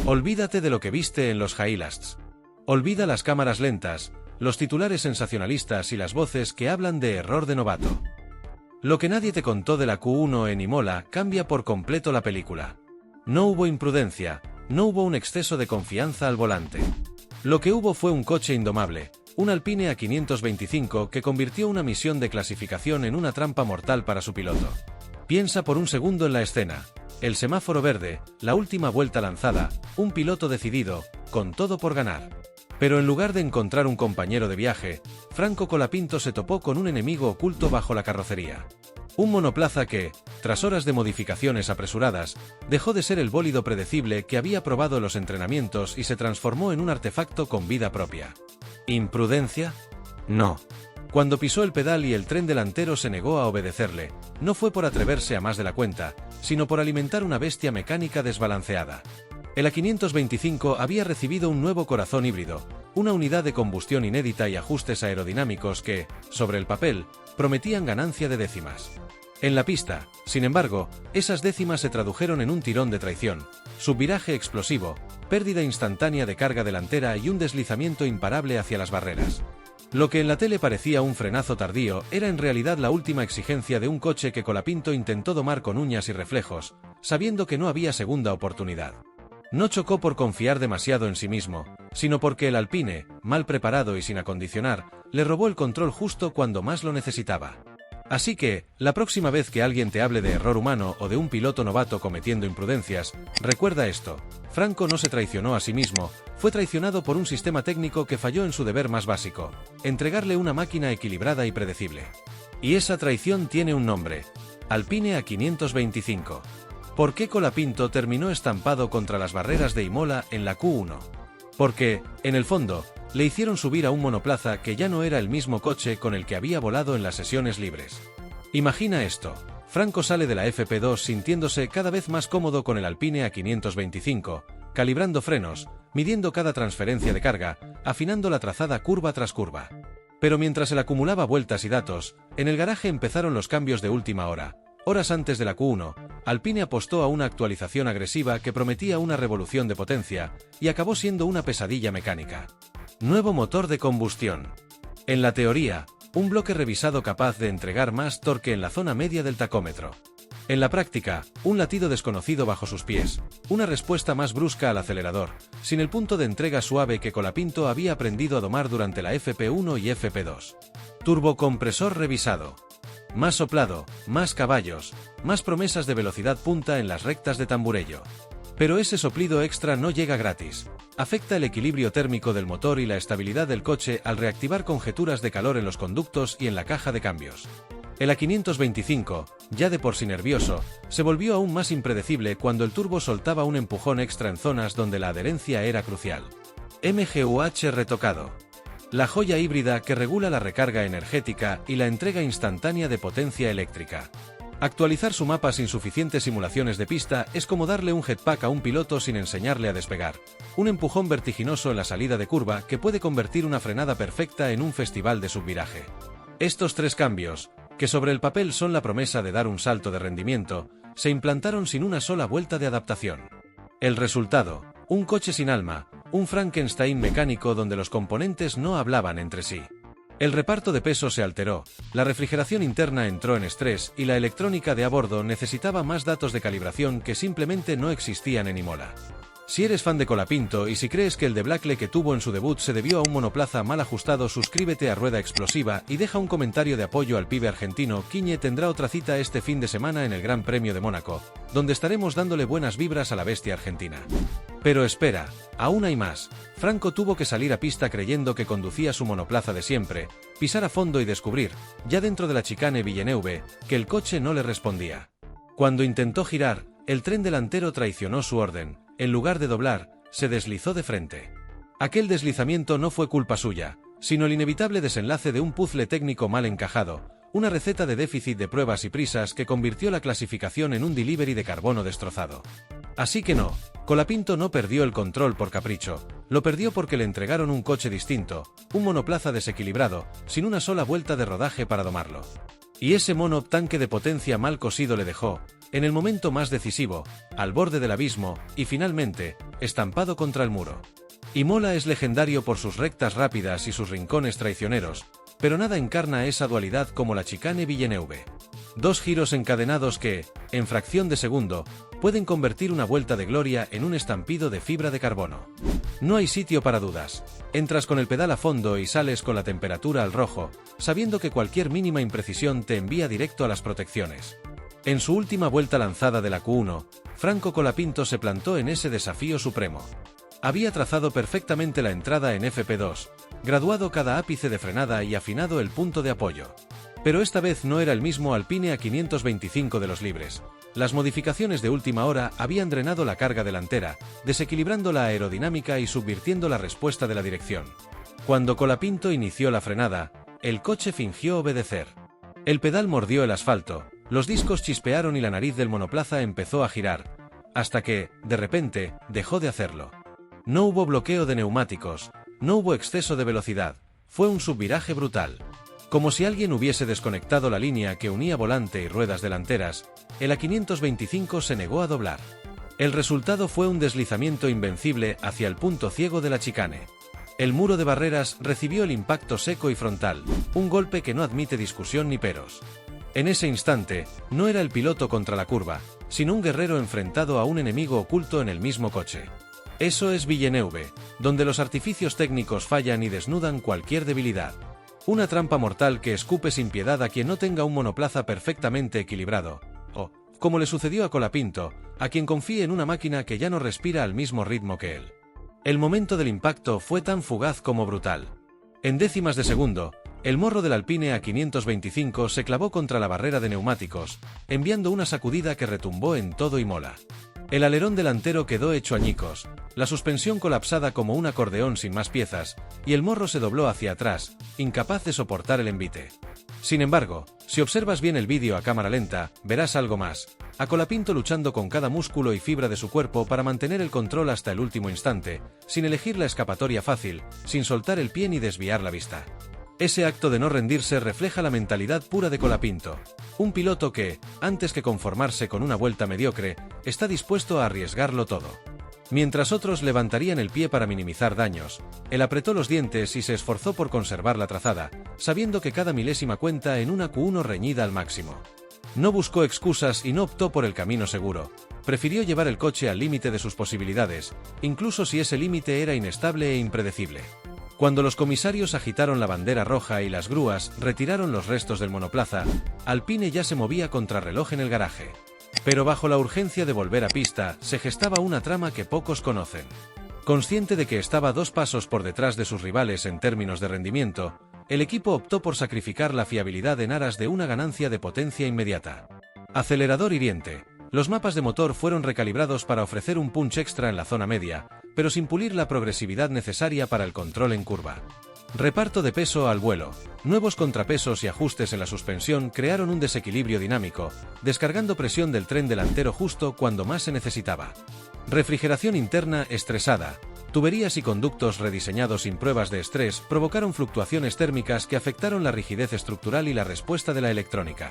Olvídate de lo que viste en los Highlights. Olvida las cámaras lentas, los titulares sensacionalistas y las voces que hablan de error de novato. Lo que nadie te contó de la Q1 en Imola cambia por completo la película. No hubo imprudencia, no hubo un exceso de confianza al volante. Lo que hubo fue un coche indomable, un Alpine A525 que convirtió una misión de clasificación en una trampa mortal para su piloto. Piensa por un segundo en la escena. El semáforo verde, la última vuelta lanzada, un piloto decidido, con todo por ganar. Pero en lugar de encontrar un compañero de viaje, Franco Colapinto se topó con un enemigo oculto bajo la carrocería. Un monoplaza que, tras horas de modificaciones apresuradas, dejó de ser el bólido predecible que había probado en los entrenamientos y se transformó en un artefacto con vida propia. ¿Imprudencia? No. Cuando pisó el pedal y el tren delantero se negó a obedecerle, no fue por atreverse a más de la cuenta, sino por alimentar una bestia mecánica desbalanceada. El A525 había recibido un nuevo corazón híbrido, una unidad de combustión inédita y ajustes aerodinámicos que, sobre el papel, prometían ganancia de décimas. En la pista, sin embargo, esas décimas se tradujeron en un tirón de traición, subviraje explosivo, pérdida instantánea de carga delantera y un deslizamiento imparable hacia las barreras. Lo que en la tele parecía un frenazo tardío era en realidad la última exigencia de un coche que Colapinto intentó domar con uñas y reflejos, sabiendo que no había segunda oportunidad. No chocó por confiar demasiado en sí mismo, sino porque el Alpine, mal preparado y sin acondicionar, le robó el control justo cuando más lo necesitaba. Así que, la próxima vez que alguien te hable de error humano o de un piloto novato cometiendo imprudencias, recuerda esto: Franco no se traicionó a sí mismo, fue traicionado por un sistema técnico que falló en su deber más básico, entregarle una máquina equilibrada y predecible. Y esa traición tiene un nombre: Alpine A525. ¿Por qué Colapinto terminó estampado contra las barreras de Imola en la Q1? Porque, en el fondo, le hicieron subir a un monoplaza que ya no era el mismo coche con el que había volado en las sesiones libres. Imagina esto: Franco sale de la FP2 sintiéndose cada vez más cómodo con el Alpine A525, calibrando frenos, midiendo cada transferencia de carga, afinando la trazada curva tras curva. Pero mientras él acumulaba vueltas y datos, en el garaje empezaron los cambios de última hora. Horas antes de la Q1, Alpine apostó a una actualización agresiva que prometía una revolución de potencia, y acabó siendo una pesadilla mecánica. Nuevo motor de combustión. En la teoría, un bloque revisado capaz de entregar más torque en la zona media del tacómetro. En la práctica, un latido desconocido bajo sus pies, una respuesta más brusca al acelerador, sin el punto de entrega suave que Colapinto había aprendido a domar durante la FP1 y FP2. Turbocompresor revisado. Más soplado, más caballos, más promesas de velocidad punta en las rectas de Tamburello. Pero ese soplido extra no llega gratis. Afecta el equilibrio térmico del motor y la estabilidad del coche al reactivar conjeturas de calor en los conductos y en la caja de cambios. El A525, ya de por sí nervioso, se volvió aún más impredecible cuando el turbo soltaba un empujón extra en zonas donde la adherencia era crucial. MGUH retocado. La joya híbrida que regula la recarga energética y la entrega instantánea de potencia eléctrica. Actualizar su mapa sin suficientes simulaciones de pista es como darle un jetpack a un piloto sin enseñarle a despegar. Un empujón vertiginoso en la salida de curva que puede convertir una frenada perfecta en un festival de subviraje. Estos tres cambios, que sobre el papel son la promesa de dar un salto de rendimiento, se implantaron sin una sola vuelta de adaptación. El resultado: un coche sin alma, un Frankenstein mecánico donde los componentes no hablaban entre sí. El reparto de peso se alteró, la refrigeración interna entró en estrés y la electrónica de a bordo necesitaba más datos de calibración que simplemente no existían en Imola. Si eres fan de Colapinto y si crees que el debacle que tuvo en su debut se debió a un monoplaza mal ajustado, suscríbete a Rueda Explosiva y deja un comentario de apoyo al pibe argentino. Quiñe tendrá otra cita este fin de semana en el Gran Premio de Mónaco, donde estaremos dándole buenas vibras a la bestia argentina. Pero espera, aún hay más. Franco tuvo que salir a pista creyendo que conducía su monoplaza de siempre, pisar a fondo y descubrir, ya dentro de la chicane Villeneuve, que el coche no le respondía. Cuando intentó girar, el tren delantero traicionó su orden. En lugar de doblar, se deslizó de frente. Aquel deslizamiento no fue culpa suya, sino el inevitable desenlace de un puzzle técnico mal encajado, una receta de déficit de pruebas y prisas que convirtió la clasificación en un delivery de carbono destrozado. Así que no, Colapinto no perdió el control por capricho, lo perdió porque le entregaron un coche distinto, un monoplaza desequilibrado, sin una sola vuelta de rodaje para domarlo. Y ese mono tanque de potencia mal cosido le dejó, en el momento más decisivo, al borde del abismo, y finalmente, estampado contra el muro. Imola es legendario por sus rectas rápidas y sus rincones traicioneros, pero nada encarna esa dualidad como la Chicane Villeneuve. Dos giros encadenados que, en fracción de segundo, pueden convertir una vuelta de gloria en un estampido de fibra de carbono. No hay sitio para dudas. Entras con el pedal a fondo y sales con la temperatura al rojo, sabiendo que cualquier mínima imprecisión te envía directo a las protecciones. En su última vuelta lanzada de la Q1, Franco Colapinto se plantó en ese desafío supremo. Había trazado perfectamente la entrada en FP2, graduado cada ápice de frenada y afinado el punto de apoyo. Pero esta vez no era el mismo Alpine A525 de los libres. Las modificaciones de última hora habían drenado la carga delantera, desequilibrando la aerodinámica y subvirtiendo la respuesta de la dirección. Cuando Colapinto inició la frenada, el coche fingió obedecer. El pedal mordió el asfalto, los discos chispearon y la nariz del monoplaza empezó a girar, hasta que, de repente, dejó de hacerlo. No hubo bloqueo de neumáticos, no hubo exceso de velocidad, fue un subviraje brutal. Como si alguien hubiese desconectado la línea que unía volante y ruedas delanteras, el A525 se negó a doblar. El resultado fue un deslizamiento invencible hacia el punto ciego de la chicane. El muro de barreras recibió el impacto seco y frontal, un golpe que no admite discusión ni peros. En ese instante, no era el piloto contra la curva, sino un guerrero enfrentado a un enemigo oculto en el mismo coche. Eso es Villeneuve, donde los artificios técnicos fallan y desnudan cualquier debilidad. Una trampa mortal que escupe sin piedad a quien no tenga un monoplaza perfectamente equilibrado, o, como le sucedió a Colapinto, a quien confíe en una máquina que ya no respira al mismo ritmo que él. El momento del impacto fue tan fugaz como brutal. En décimas de segundo, el morro del Alpine A525 se clavó contra la barrera de neumáticos, enviando una sacudida que retumbó en todo Imola. El alerón delantero quedó hecho añicos, la suspensión colapsada como un acordeón sin más piezas, y el morro se dobló hacia atrás, incapaz de soportar el envite. Sin embargo, si observas bien el vídeo a cámara lenta, verás algo más. A Colapinto luchando con cada músculo y fibra de su cuerpo para mantener el control hasta el último instante, sin elegir la escapatoria fácil, sin soltar el pie ni desviar la vista. Ese acto de no rendirse refleja la mentalidad pura de Colapinto. Un piloto que, antes que conformarse con una vuelta mediocre, está dispuesto a arriesgarlo todo. Mientras otros levantarían el pie para minimizar daños, él apretó los dientes y se esforzó por conservar la trazada, sabiendo que cada milésima cuenta en una Q1 reñida al máximo. No buscó excusas y no optó por el camino seguro. Prefirió llevar el coche al límite de sus posibilidades, incluso si ese límite era inestable e impredecible. Cuando los comisarios agitaron la bandera roja y las grúas retiraron los restos del monoplaza, Alpine ya se movía contrarreloj en el garaje. Pero bajo la urgencia de volver a pista, se gestaba una trama que pocos conocen. Consciente de que estaba 2 pasos por detrás de sus rivales en términos de rendimiento, el equipo optó por sacrificar la fiabilidad en aras de una ganancia de potencia inmediata. Acelerador hiriente. Los mapas de motor fueron recalibrados para ofrecer un punch extra en la zona media, pero sin pulir la progresividad necesaria para el control en curva. Reparto de peso al vuelo. Nuevos contrapesos y ajustes en la suspensión crearon un desequilibrio dinámico, descargando presión del tren delantero justo cuando más se necesitaba. Refrigeración interna estresada. Tuberías y conductos rediseñados sin pruebas de estrés provocaron fluctuaciones térmicas que afectaron la rigidez estructural y la respuesta de la electrónica.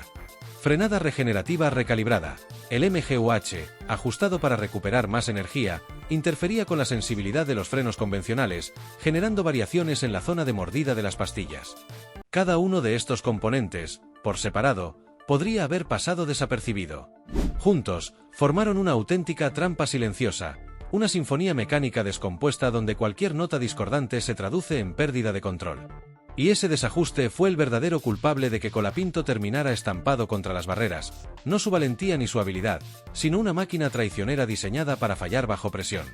Frenada regenerativa recalibrada. El MGUH, ajustado para recuperar más energía, interfería con la sensibilidad de los frenos convencionales, generando variaciones en la zona de mordida de las pastillas. Cada uno de estos componentes, por separado, podría haber pasado desapercibido. Juntos, formaron una auténtica trampa silenciosa, una sinfonía mecánica descompuesta donde cualquier nota discordante se traduce en pérdida de control. Y ese desajuste fue el verdadero culpable de que Colapinto terminara estampado contra las barreras, no su valentía ni su habilidad, sino una máquina traicionera diseñada para fallar bajo presión.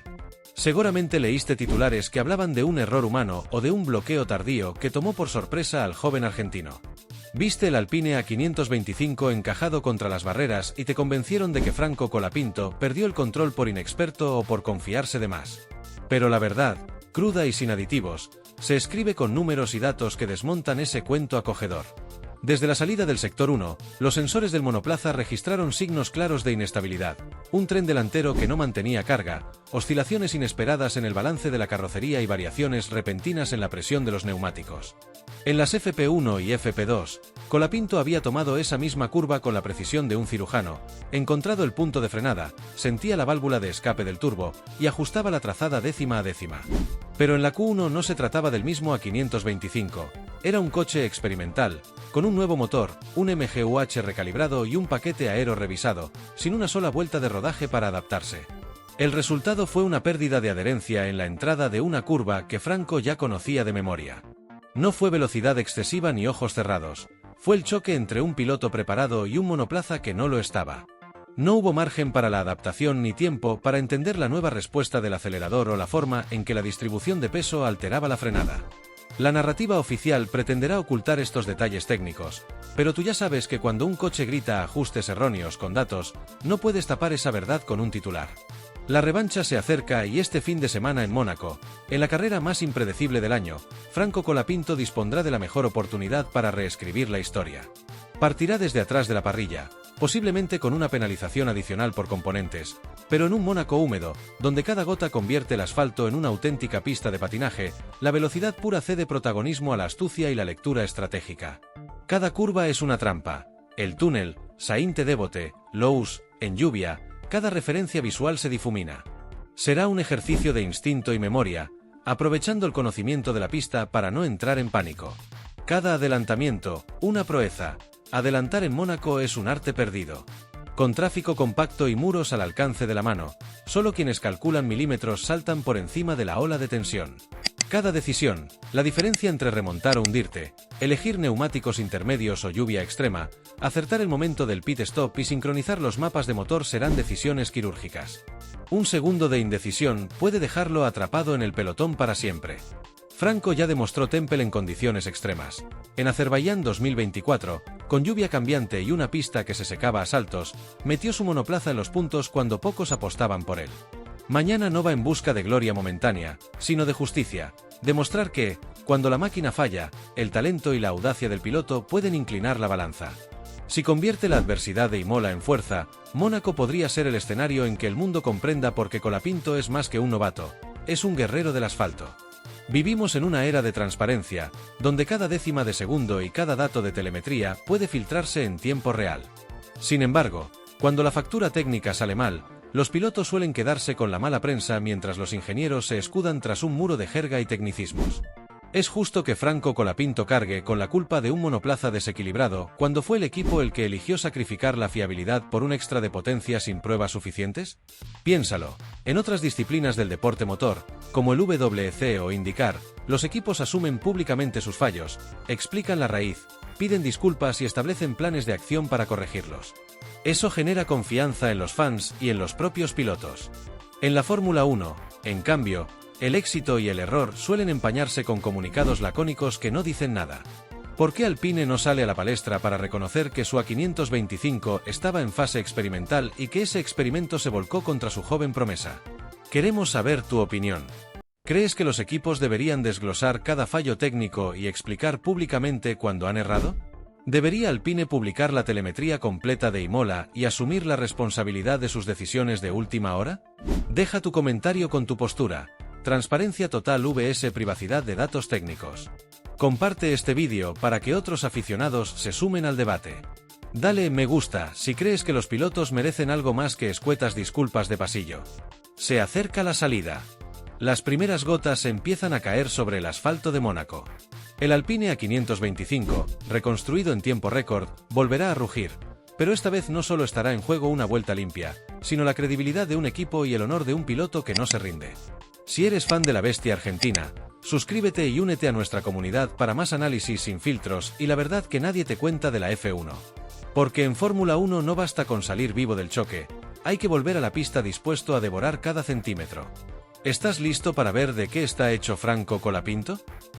Seguramente leíste titulares que hablaban de un error humano o de un bloqueo tardío que tomó por sorpresa al joven argentino. Viste el Alpine A525 encajado contra las barreras y te convencieron de que Franco Colapinto perdió el control por inexperto o por confiarse de más. Pero la verdad, cruda y sin aditivos, se escribe con números y datos que desmontan ese cuento acogedor. Desde la salida del sector 1, los sensores del monoplaza registraron signos claros de inestabilidad, un tren delantero que no mantenía carga, oscilaciones inesperadas en el balance de la carrocería y variaciones repentinas en la presión de los neumáticos. En las FP1 y FP2, Colapinto había tomado esa misma curva con la precisión de un cirujano, encontrado el punto de frenada, sentía la válvula de escape del turbo y ajustaba la trazada décima a décima. Pero en la Q1 no se trataba del mismo A525, era un coche experimental, con un nuevo motor, un MGUH recalibrado y un paquete aero revisado, sin una sola vuelta de rodaje para adaptarse. El resultado fue una pérdida de adherencia en la entrada de una curva que Franco ya conocía de memoria. No fue velocidad excesiva ni ojos cerrados, fue el choque entre un piloto preparado y un monoplaza que no lo estaba. No hubo margen para la adaptación ni tiempo para entender la nueva respuesta del acelerador o la forma en que la distribución de peso alteraba la frenada. La narrativa oficial pretenderá ocultar estos detalles técnicos, pero tú ya sabes que cuando un coche grita ajustes erróneos con datos, no puedes tapar esa verdad con un titular. La revancha se acerca y este fin de semana en Mónaco, en la carrera más impredecible del año, Franco Colapinto dispondrá de la mejor oportunidad para reescribir la historia. Partirá desde atrás de la parrilla, posiblemente con una penalización adicional por componentes, pero en un Mónaco húmedo, donde cada gota convierte el asfalto en una auténtica pista de patinaje, la velocidad pura cede protagonismo a la astucia y la lectura estratégica. Cada curva es una trampa. El túnel, Sainte-Devote, Loos, en lluvia, cada referencia visual se difumina. Será un ejercicio de instinto y memoria, aprovechando el conocimiento de la pista para no entrar en pánico. Cada adelantamiento, una proeza. Adelantar en Mónaco es un arte perdido. Con tráfico compacto y muros al alcance de la mano, solo quienes calculan milímetros saltan por encima de la ola de tensión. Cada decisión, la diferencia entre remontar o hundirte, elegir neumáticos intermedios o lluvia extrema, acertar el momento del pit stop y sincronizar los mapas de motor serán decisiones quirúrgicas. Un segundo de indecisión puede dejarlo atrapado en el pelotón para siempre. Franco ya demostró Tempel en condiciones extremas. En Azerbaiyán 2024, con lluvia cambiante y una pista que se secaba a saltos, metió su monoplaza en los puntos cuando pocos apostaban por él. Mañana no va en busca de gloria momentánea, sino de justicia, demostrar que, cuando la máquina falla, el talento y la audacia del piloto pueden inclinar la balanza. Si convierte la adversidad de Imola en fuerza, Mónaco podría ser el escenario en que el mundo comprenda por qué Colapinto es más que un novato, es un guerrero del asfalto. Vivimos en una era de transparencia, donde cada décima de segundo y cada dato de telemetría puede filtrarse en tiempo real. Sin embargo, cuando la factura técnica sale mal, los pilotos suelen quedarse con la mala prensa mientras los ingenieros se escudan tras un muro de jerga y tecnicismos. ¿Es justo que Franco Colapinto cargue con la culpa de un monoplaza desequilibrado cuando fue el equipo el que eligió sacrificar la fiabilidad por un extra de potencia sin pruebas suficientes? Piénsalo. En otras disciplinas del deporte motor, como el WC o IndyCar, los equipos asumen públicamente sus fallos, explican la raíz, piden disculpas y establecen planes de acción para corregirlos. Eso genera confianza en los fans y en los propios pilotos. En la Fórmula 1, en cambio, el éxito y el error suelen empañarse con comunicados lacónicos que no dicen nada. ¿Por qué Alpine no sale a la palestra para reconocer que su A525 estaba en fase experimental y que ese experimento se volcó contra su joven promesa? Queremos saber tu opinión. ¿Crees que los equipos deberían desglosar cada fallo técnico y explicar públicamente cuando han errado? ¿Debería Alpine publicar la telemetría completa de Imola y asumir la responsabilidad de sus decisiones de última hora? Deja tu comentario con tu postura. Transparencia total vs privacidad de datos técnicos. Comparte este vídeo para que otros aficionados se sumen al debate. Dale me gusta si crees que los pilotos merecen algo más que escuetas disculpas de pasillo. Se acerca la salida. Las primeras gotas empiezan a caer sobre el asfalto de Mónaco. El Alpine A525, reconstruido en tiempo récord, volverá a rugir, pero esta vez no solo estará en juego una vuelta limpia, sino la credibilidad de un equipo y el honor de un piloto que no se rinde. Si eres fan de la bestia argentina, suscríbete y únete a nuestra comunidad para más análisis sin filtros y la verdad que nadie te cuenta de la F1. Porque en Fórmula 1 no basta con salir vivo del choque, hay que volver a la pista dispuesto a devorar cada centímetro. ¿Estás listo para ver de qué está hecho Franco Colapinto?